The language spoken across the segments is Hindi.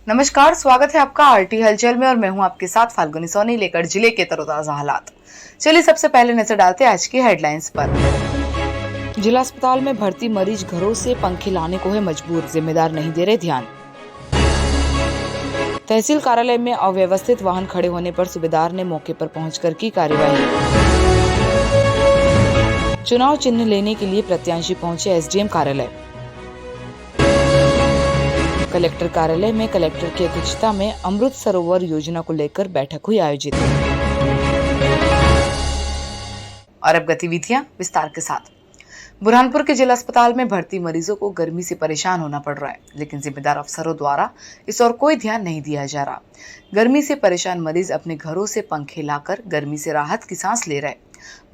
नमस्कार, स्वागत है आपका आरटी हलचल में और मैं हूं आपके साथ फाल्गुनी सोनी लेकर जिले के तरोताजा हालात। चलिए सबसे पहले नजर डालते हैं आज की हेडलाइंस पर। जिला अस्पताल में भर्ती मरीज घरों से पंखे लाने को है मजबूर, जिम्मेदार नहीं दे रहे ध्यान। तहसील कार्यालय में अव्यवस्थित वाहन खड़े होने पर सूबेदार ने मौके पर पहुंचकर की कार्यवाही। चुनाव चिन्ह लेने के लिए प्रत्याशी पहुंचे एसडीएम कार्यालय। कलेक्टर कार्यालय में कलेक्टर की अध्यक्षता में अमृत सरोवर योजना को लेकर बैठक हुई आयोजित। और अब गतिविधियां विस्तार के साथ। बुरहानपुर के जिला अस्पताल में भर्ती मरीजों को गर्मी से परेशान होना पड़ रहा है, लेकिन जिम्मेदार अफसरों द्वारा इस ओर कोई ध्यान नहीं दिया जा रहा। गर्मी से परेशान मरीज अपने घरों से पंखे लाकर गर्मी से राहत की सांस ले रहे।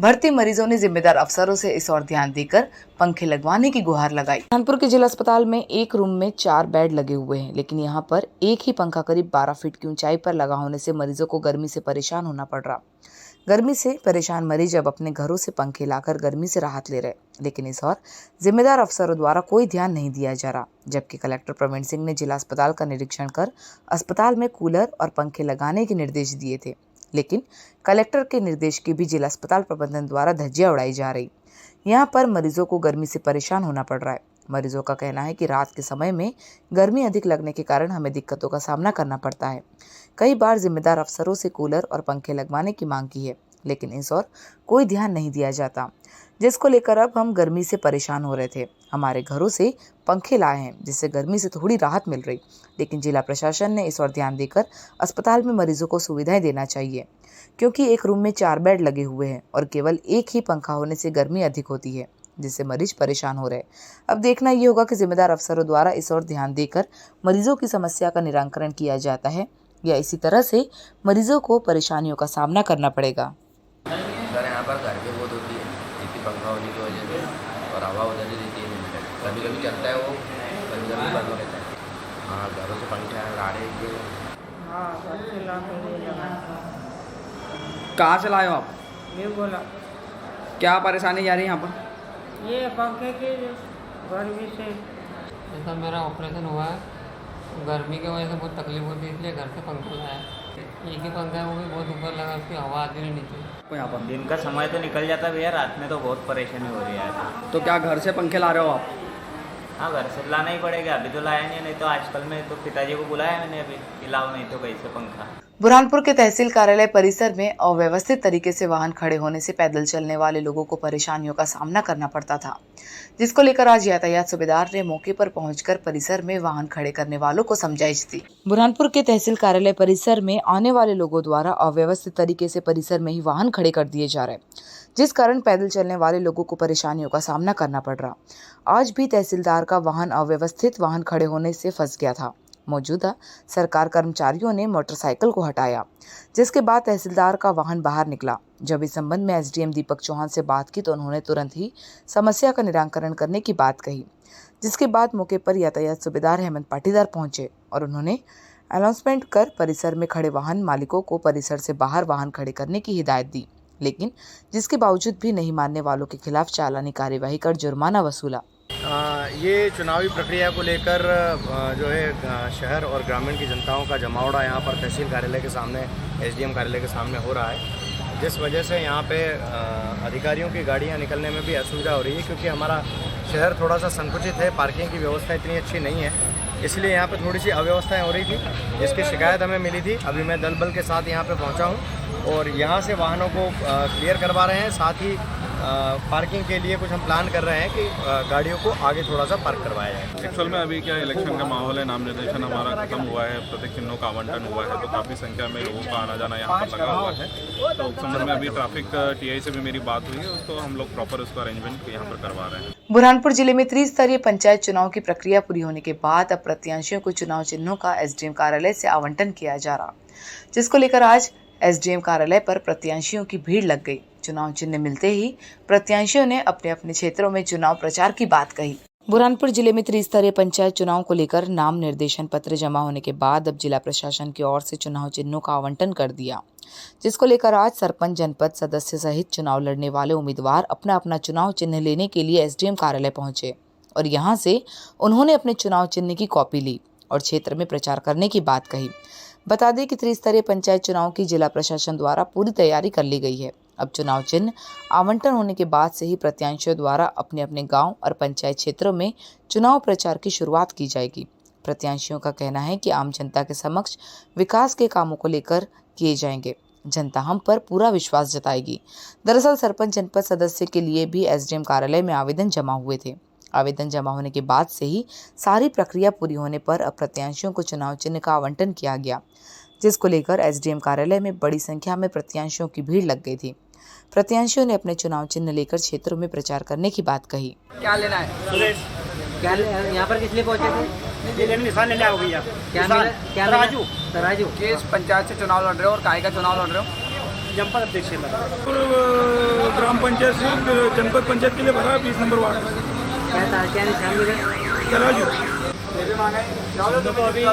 भर्ती मरीजों ने जिम्मेदार अफसरों से इस ओर ध्यान देकर पंखे लगवाने की गुहार लगाई। बुरहानपुर के जिला अस्पताल में एक रूम में 4 बेड लगे हुए हैं, लेकिन यहाँ पर एक ही पंखा करीब 12 फीट की ऊंचाई पर लगा होने से मरीजों को गर्मी से परेशान होना पड़ रहा। गर्मी से परेशान मरीज अब अपने घरों से पंखे लाकर गर्मी से राहत ले रहे, लेकिन इस ओर जिम्मेदार अफसरों द्वारा कोई ध्यान नहीं दिया जा रहा। जबकि कलेक्टर प्रवीण सिंह ने जिला अस्पताल का निरीक्षण कर अस्पताल में कूलर और पंखे लगाने के निर्देश दिए थे, लेकिन कलेक्टर के निर्देश की भी जिला अस्पताल प्रबंधन द्वारा धज्जियां उड़ाई जा रही। यहाँ पर मरीजों को गर्मी से परेशान होना पड़ रहा है। मरीजों का कहना है कि रात के समय में गर्मी अधिक लगने के कारण हमें दिक्कतों का सामना करना पड़ता है। कई बार जिम्मेदार अफसरों से कूलर और पंखे लगवाने की मांग की है, लेकिन इस ओर कोई ध्यान नहीं दिया जाता, जिसको लेकर अब हम गर्मी से परेशान हो रहे थे। हमारे घरों से पंखे लाए हैं, जिससे गर्मी से थोड़ी राहत मिल रही, लेकिन जिला प्रशासन ने इस ओर ध्यान देकर अस्पताल में मरीजों को सुविधाएं देना चाहिए, क्योंकि एक रूम में 4 बेड लगे हुए हैं और केवल एक ही पंखा होने से गर्मी अधिक होती है, जिससे मरीज परेशान हो रहे। अब देखना ये होगा कि जिम्मेदार अफसरों द्वारा इस ओर ध्यान देकर मरीजों की समस्या का निराकरण किया जाता है या इसी तरह से मरीजों को परेशानियों का सामना करना पड़ेगा। सर यहाँ पर गर्मी बहुत होती है, एक ही पंखा होने की वजह से, और हवा उधर ही रहती है। कभी कभी चलता है वो, कभी कभी बंद हो रहता है। हाँ, घरों से पंखे ला रहे थे। हाँ, घर से ला के ले लगा। कहाँ से लाए हो आप? ये बोला क्या परेशानी आ रही है यहाँ पर? ये पंखे की गर्मी से। जैसा मेरा ऑपरेशन हुआ है, गर्मी की वजह से बहुत तकलीफ होती है, इसलिए घर से पंखा लाया। एक ही पंखा है, वो भी बहुत ऊपर लगा, उसकी हवा आती नहीं नीचे। को यहाँ पर दिन का समय तो निकल जाता है भैया, रात में तो बहुत परेशानी हो रही है। तो क्या घर से पंखे ला रहे हो आप? हाँ, घर से लाना ही पड़ेगा, अभी तो लाया नहीं तो आजकल में तो पिताजी को बुलाया मैंने अभी कि लाओ, नहीं तो कैसे पंखा। बुरहानपुर के तहसील कार्यालय परिसर में अव्यवस्थित तरीके से वाहन खड़े होने से पैदल चलने वाले लोगों को परेशानियों का सामना करना पड़ता था, जिसको लेकर आज यातायात सूबेदार ने मौके पर पहुंचकर परिसर में वाहन खड़े करने वालों को समझाइश दी। बुरहानपुर के तहसील कार्यालय परिसर में आने वाले लोगों द्वारा अव्यवस्थित तरीके से परिसर में ही वाहन खड़े कर दिए जा रहे, जिस कारण पैदल चलने वाले लोगों को परेशानियों का सामना करना पड़ रहा। आज भी तहसीलदार का वाहन अव्यवस्थित वाहन खड़े होने से फंस गया था। मौजूदा सरकार कर्मचारियों ने मोटरसाइकिल को हटाया, जिसके बाद तहसीलदार का वाहन बाहर निकला। जब इस संबंध में एसडीएम दीपक चौहान से बात की तो उन्होंने तुरंत ही समस्या का निराकरण करने की बात कही, जिसके बाद मौके पर यातायात सूबेदार हेमंत पाटीदार पहुंचे और उन्होंने अनाउंसमेंट कर परिसर में खड़े वाहन मालिकों को परिसर से बाहर वाहन खड़े करने की हिदायत दी, लेकिन जिसके बावजूद भी नहीं मानने वालों के खिलाफ चालानी कार्यवाही कर जुर्माना वसूला। ये चुनावी प्रक्रिया को लेकर जो है शहर और ग्रामीण की जनताओं का जमावड़ा यहाँ पर तहसील कार्यालय के सामने, एसडीएम कार्यालय के सामने हो रहा है, जिस वजह से यहाँ पे अधिकारियों की गाड़ियाँ निकलने में भी असुविधा हो रही है, क्योंकि हमारा शहर थोड़ा सा संकुचित है, पार्किंग की व्यवस्था इतनी अच्छी नहीं है, इसलिए यहाँ पे थोड़ी सी अव्यवस्थाएं हो रही थी, जिसकी शिकायत हमें मिली थी। अभी मैं दल बल के साथ यहाँ पे पहुँचा हूँ और यहाँ से वाहनों को क्लियर करवा रहे हैं, साथ ही पार्किंग के लिए कुछ हम प्लान कर रहे हैं कि गाड़ियों को आगे थोड़ा सा पार्क करवाया जाए। एक्चुअल में अभी क्या इलेक्शन का माहौल है, नाम निर्देशन हमारा खत्म हुआ है, प्रतीक चिन्हों का आवंटन हुआ है, तो काफ़ी संख्या में लोगों का आना जाना यहाँ पर लगा हुआ है। तो उस संबंध में अभी ट्रैफिक टीआई से भी मेरी बात हुई है, उसको हम लोग प्रॉपर उसका अरेंजमेंट यहाँ पर करवा रहे हैं। बुरहानपुर जिले में त्रिस्तरीय पंचायत चुनाव की प्रक्रिया पूरी होने के बाद अब प्रत्याशियों को चुनाव चिन्हों का एसडीएम कार्यालय से आवंटन किया जा रहा, जिसको लेकर आज एसडीएम कार्यालय पर प्रत्याशियों की भीड़ लग गई। चुनाव चिन्ह मिलते ही प्रत्याशियों ने अपने अपने क्षेत्रों में चुनाव प्रचार की बात कही। बुरहानपुर जिले में त्रिस्तरीय पंचायत चुनाव को लेकर नाम निर्देशन पत्र जमा होने के बाद अब जिला प्रशासन की ओर से चुनाव चिन्हों का आवंटन कर दिया, जिसको लेकर आज सरपंच, जनपद सदस्य सहित चुनाव लड़ने वाले उम्मीदवार अपना अपना चुनाव चिन्ह लेने के लिए एसडीएम कार्यालय पहुंचे और यहां से उन्होंने अपने चुनाव चिन्ह की कॉपी ली और क्षेत्र में प्रचार करने की बात कही। बता दें कि त्रिस्तरीय पंचायत चुनाव की जिला प्रशासन द्वारा पूरी तैयारी कर ली गई है। अब चुनाव चिन्ह आवंटन होने के बाद से ही प्रत्याशियों द्वारा अपने अपने गांव और पंचायत क्षेत्रों में चुनाव प्रचार की शुरुआत की जाएगी। प्रत्याशियों का कहना है कि आम जनता के समक्ष विकास के कामों को लेकर किए जाएंगे। जनता हम पर पूरा विश्वास जताएगी। दरअसल सरपंच जनपद सदस्य के लिए भी एसडीएम कार्यालय में आवेदन जमा हुए थे। आवेदन जमा होने के बाद से ही सारी प्रक्रिया पूरी होने पर अब प्रत्याशियों को चुनाव चिन्ह का आवंटन किया गया, जिसको लेकर एसडीएम कार्यालय में बड़ी संख्या में प्रत्याशियों की भीड़ लग गई थी। प्रत्याशियों ने अपने चुनाव चिन्ह लेकर क्षेत्रों में प्रचार करने की बात कही। क्या लेना है? क्या यहाँ पर किस लिए पहुँचे थे? निशान लेने आओ भैया। क्या मिला? क्या तराजू? तराजू किस पंचायत से चुनाव लड़ रहे हो और काय का चुनाव लड़ रहे हो? जनपद अध्यक्ष ग्राम पंचायत से जनपद पंचायत के लिए भरा 20 नंबर वार्ड। क्या निशान मिले? तराजू। तो अभी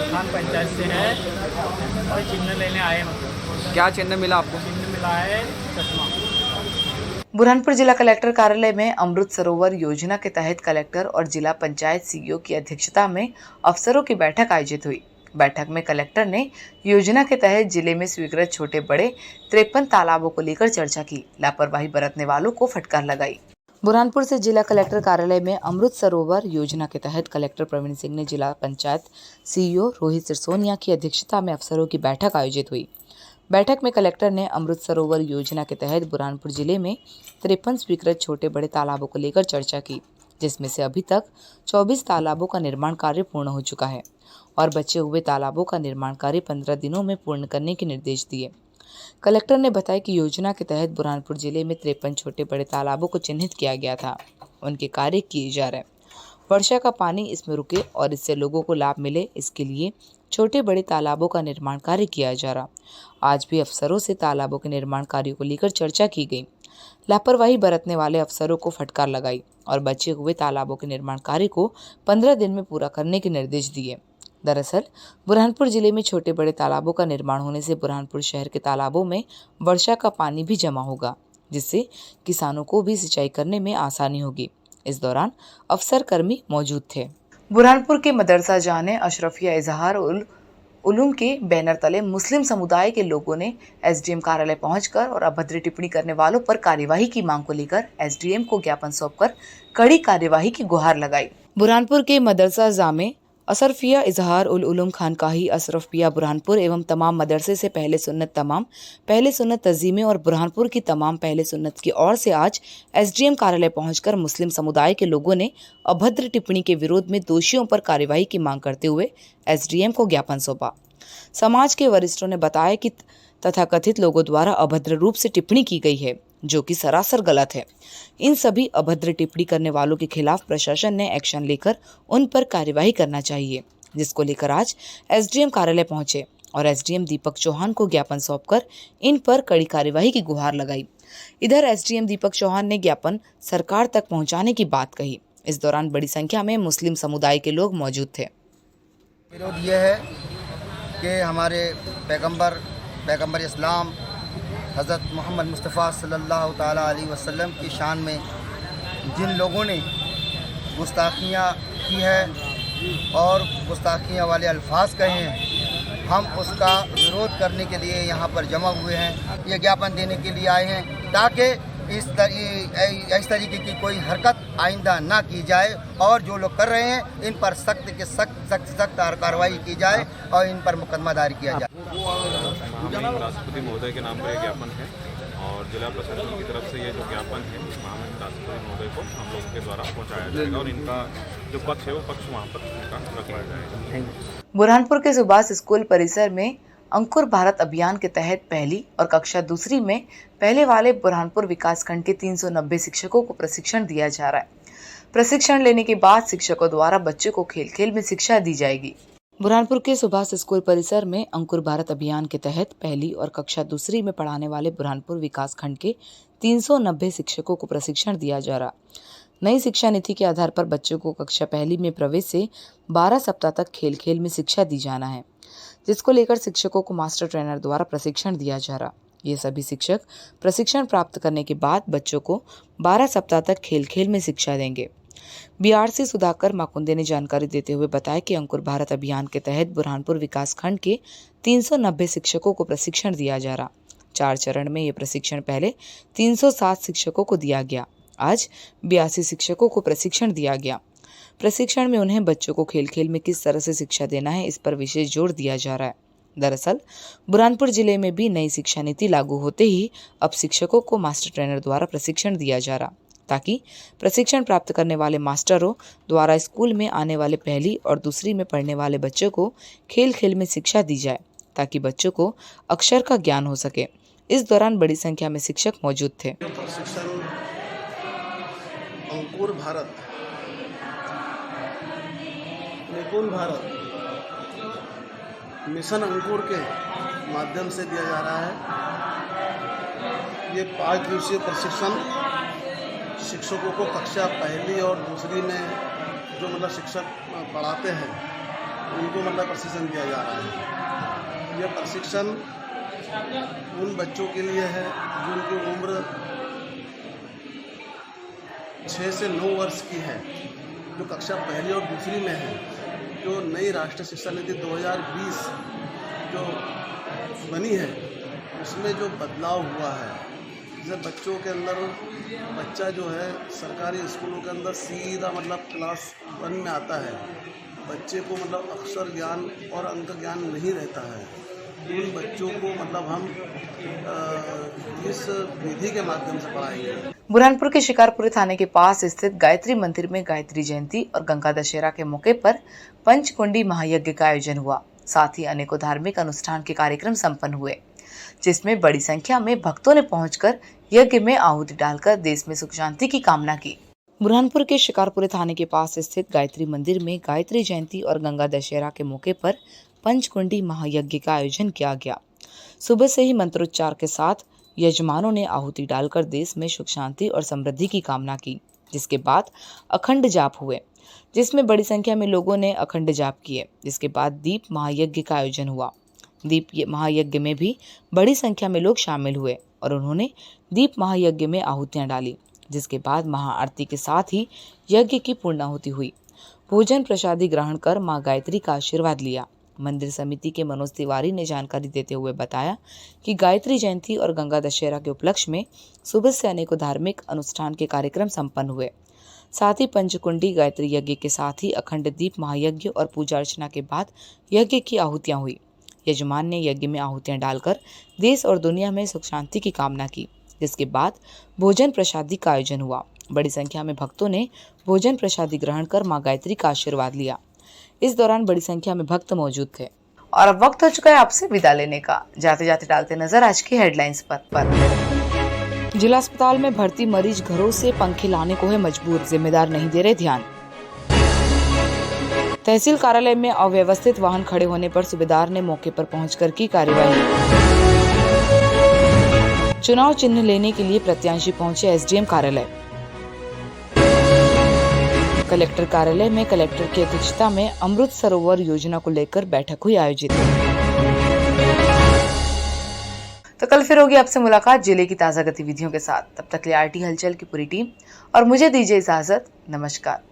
खान पंचायत से है और चिन्ह लेने आए। क्या चिन्ह मिला आपको? चिन्ह मिला है चश्मा। बुरहानपुर जिला कलेक्टर कार्यालय में अमृत सरोवर योजना के तहत कलेक्टर और जिला पंचायत सीईओ की अध्यक्षता में अफसरों की बैठक आयोजित हुई। बैठक में कलेक्टर ने योजना के तहत जिले में स्वीकृत छोटे बड़े 53 तालाबों को लेकर चर्चा की। लापरवाही बरतने वालों को फटकार लगाई। बुरहानपुर से जिला कलेक्टर कार्यालय में अमृत सरोवर योजना के तहत कलेक्टर प्रवीण सिंह ने जिला पंचायत सीईओ रोहित सिरसोनिया की अध्यक्षता में अफसरों की बैठक आयोजित हुई। बैठक में कलेक्टर ने अमृत सरोवर योजना के तहत बुरहानपुर जिले में 53 स्वीकृत छोटे बड़े तालाबों को लेकर चर्चा की, जिसमें से अभी तक 24 तालाबों का निर्माण कार्य पूर्ण हो चुका है और बचे हुए तालाबों का निर्माण कार्य 15 दिनों में पूर्ण करने के निर्देश दिए। कलेक्टर ने बताया कि योजना के तहत बुरहानपुर जिले में 53 छोटे बड़े तालाबों को चिन्हित किया गया था। उनके कार्य किए जा रहे हैं। वर्षा का पानी इसमें रुके और इससे लोगों को लाभ मिले, इसके लिए छोटे बड़े तालाबों का निर्माण कार्य किया जा रहा। आज भी अफसरों से तालाबों के निर्माण कार्यों को लेकर चर्चा की गई। लापरवाही बरतने वाले अफसरों को फटकार लगाई और बचे हुए तालाबों के निर्माण कार्य को 15 दिन में पूरा करने के निर्देश दिए। दरअसल बुरहानपुर जिले में छोटे बड़े तालाबों का निर्माण होने से बुरहानपुर शहर के तालाबों में वर्षा का पानी भी जमा होगा, जिससे किसानों को भी सिंचाई करने में आसानी होगी। इस दौरान अफसर कर्मी मौजूद थे। बुरहानपुर के मदरसा जाने अशरफिया इजहार उल उलूम के बैनर तले मुस्लिम समुदाय के लोगों ने एसडीएम कार्यालय पहुंचकर और अभद्र टिप्पणी करने वालों पर कार्यवाही की मांग को लेकर एसडीएम को ज्ञापन सौंपकर कड़ी कार्यवाही की गुहार लगाई। बुरहानपुर के मदरसा जामे अशरफिया इजहार उल उलूम खानकाही अशरफिया बुरहानपुर एवं तमाम मदरसे से पहले सुन्नत तजीमे और बुरहानपुर की तमाम पहले सुन्नत की ओर से आज एसडीएम कार्यालय पहुंचकर मुस्लिम समुदाय के लोगों ने अभद्र टिप्पणी के विरोध में दोषियों पर कार्यवाही की मांग करते हुए एसडीएम को ज्ञापन सौंपा। समाज के वरिष्ठों ने बताया कि तथाकथित लोगों द्वारा अभद्र रूप से टिप्पणी की गई है, जो कि सरासर गलत है। इन सभी अभद्र टिप्पणी करने वालों के खिलाफ प्रशासन ने एक्शन लेकर उन पर कार्यवाही करना चाहिए, जिसको लेकर आज एसडीएम कार्यालय पहुंचे और एसडीएम दीपक चौहान को ज्ञापन सौंपकर इन पर कड़ी कार्यवाही की गुहार लगाई। इधर एसडीएम दीपक चौहान ने ज्ञापन सरकार तक पहुंचाने की बात कही। इस दौरान बड़ी संख्या में मुस्लिम समुदाय के लोग मौजूद थे। विरोध ये है कि हमारे पैगंबर इस्लाम हज़रत मोहम्मद मुस्तफ़ा सल्लल्लाहु ताला अलैहि वसल्लम की शान में जिन लोगों ने गुस्ताखियाँ की है और गुस्ताखियाँ वाले अल्फाज कहे हैं, हम उसका विरोध करने के लिए यहाँ पर जमा हुए हैं। ये ज्ञापन देने के लिए आए हैं ताकि इस तरीके की कोई हरकत आइंदा ना की जाए और जो लोग कर रहे हैं इन पर सख्त कार्रवाई की जाए और इन पर मुकदमा दायर किया जाए। राष्ट्रपति महोदय के नाम पर यह ज्ञापन है और जिला प्रशासन की तरफ से ये जो ज्ञापन है महामहिम राष्ट्रपति महोदय को हम लोगों के द्वारा पहुँचाया जाएगा और इनका जो पक्ष है वो पक्ष वहाँ पर उनका रखा जाएगा। बुरहानपुर के सुभाष स्कूल परिसर में अंकुर भारत अभियान के तहत पहली और कक्षा दूसरी में पहले वाले बुरहानपुर विकासखंड के 390 शिक्षकों को प्रशिक्षण दिया जा रहा है। प्रशिक्षण लेने के बाद शिक्षकों द्वारा बच्चों को खेल खेल में शिक्षा दी जाएगी। बुरहानपुर के सुभाष स्कूल परिसर में अंकुर भारत अभियान के तहत पहली और कक्षा दूसरी में पढ़ाने वाले बुरहानपुर विकासखंड के 390 शिक्षकों को प्रशिक्षण दिया जा रहा। नई शिक्षा नीति के आधार पर बच्चों को कक्षा पहली में प्रवेश से 12 सप्ताह तक खेल खेल में शिक्षा दी जाना है, जिसको लेकर शिक्षकों को मास्टर ट्रेनर द्वारा प्रशिक्षण दिया जा रहा। ये सभी शिक्षक प्रशिक्षण प्राप्त करने के बाद बच्चों को 12 सप्ताह तक खेल खेल में शिक्षा देंगे। बीआरसी सुधाकर माकुंदे ने जानकारी देते हुए बताया कि अंकुर भारत अभियान के तहत बुरहानपुर विकास खंड के 390 शिक्षकों को प्रशिक्षण दिया जा रहा। 4 चरण में ये प्रशिक्षण पहले 307 शिक्षकों को दिया गया। आज 82 शिक्षकों को प्रशिक्षण दिया गया। प्रशिक्षण में उन्हें बच्चों को खेल खेल में किस तरह से शिक्षा देना है, इस पर विशेष जोर दिया जा रहा है। दरअसल बुरहानपुर जिले में भी नई शिक्षा नीति लागू होते ही अब शिक्षकों को मास्टर ट्रेनर द्वारा प्रशिक्षण दिया जा रहा, ताकि प्रशिक्षण प्राप्त करने वाले मास्टरों द्वारा स्कूल में आने वाले पहली और दूसरी में पढ़ने वाले बच्चों को खेल खेल में शिक्षा दी जाए, ताकि बच्चों को अक्षर का ज्ञान हो सके। इस दौरान बड़ी संख्या में शिक्षक मौजूद थे। प्रशिक्षण अंकुर भारत, निपुण भारत मिशन अंकुर के माध्यम से दिया जा रहा है। ये 5 दिवसीय प्रशिक्षण शिक्षकों को कक्षा पहली और दूसरी में जो शिक्षक पढ़ाते हैं उनको प्रशिक्षण दिया जा रहा है। यह प्रशिक्षण उन बच्चों के लिए है जिनकी उम्र 6 से 9 वर्ष की है, जो कक्षा पहली और दूसरी में है। जो नई राष्ट्रीय शिक्षा नीति 2020 जो बनी है उसमें जो बदलाव हुआ है, जैसे बच्चों के अंदर बच्चा जो है सरकारी स्कूलों के अंदर सीधा क्लास 1 में आता है, बच्चे को अक्षर ज्ञान और अंक ज्ञान नहीं रहता है। उन बच्चों को हम इस विधि के माध्यम से पढ़ाएंगे। बुरहानपुर के शिकारपुरी थाने के पास स्थित गायत्री मंदिर में गायत्री जयंती और गंगा दशहरा के मौके पर पंचकुंडी महायज्ञ का आयोजन हुआ। साथ ही अनेकों धार्मिक अनुष्ठान के कार्यक्रम संपन्न हुए, जिसमें बड़ी संख्या में भक्तों ने पहुंचकर यज्ञ में आहुति डालकर देश में सुख शांति की कामना की। बुरहानपुर के शिकारपुरी थाने के पास स्थित गायत्री मंदिर में गायत्री जयंती और गंगा दशहरा के मौके पर पंचकुंडी महायज्ञ का आयोजन किया गया। सुबह से ही मंत्रोच्चार के साथ यजमानों ने आहुति डालकर देश में सुख शांति और समृद्धि की कामना की, जिसके बाद अखंड जाप हुए, जिसमें बड़ी संख्या में लोगों ने अखंड जाप किए। जिसके बाद दीप महायज्ञ का आयोजन हुआ। दीप महायज्ञ में भी बड़ी संख्या में लोग शामिल हुए और उन्होंने दीप महायज्ञ में आहुतियां डाली, जिसके बाद महाआरती के साथ ही यज्ञ की पूर्णाहुति हुई। भोजन प्रसादी ग्रहण कर मां गायत्री का आशीर्वाद लिया। मंदिर समिति के मनोज तिवारी ने जानकारी देते हुए बताया कि गायत्री जयंती और गंगा दशहरा के उपलक्ष्य में सुबह से अनेकों धार्मिक अनुष्ठान के कार्यक्रम संपन्न हुए। साथ ही पंचकुंडी गायत्री यज्ञ के साथ ही अखंड दीप महायज्ञ और पूजा अर्चना के बाद यज्ञ की आहुतियां हुई। यजमान ने यज्ञ में आहुतियां डालकर देश और दुनिया में सुख शांति की कामना की, जिसके बाद भोजन प्रसादी का आयोजन हुआ। बड़ी संख्या में भक्तों ने भोजन प्रसादी ग्रहण कर मां गायत्री का आशीर्वाद लिया। इस दौरान बड़ी संख्या में भक्त मौजूद थे। और अब वक्त हो चुका है आपसे विदा लेने का। जाते जाते डालते नजर आज की हेडलाइंस पर। जिला अस्पताल में भर्ती मरीज घरों से पंखे लाने को है मजबूर, जिम्मेदार नहीं दे रहे ध्यान। तहसील कार्यालय में अव्यवस्थित वाहन खड़े होने पर सूबेदार ने मौके पर पहुंचकर की कार्यवाही। चुनाव चिन्ह लेने के लिए प्रत्याशी पहुंचे एसडीएम कार्यालय। कलेक्टर कार्यालय में कलेक्टर की अध्यक्षता में अमृत सरोवर योजना को लेकर बैठक हुई आयोजित। तो कल फिर होगी आपसे मुलाकात जिले की ताजा गतिविधियों के साथ। तब तक के लिए आरटी हलचल की पूरी टीम और मुझे दीजिए इजाजत। नमस्कार।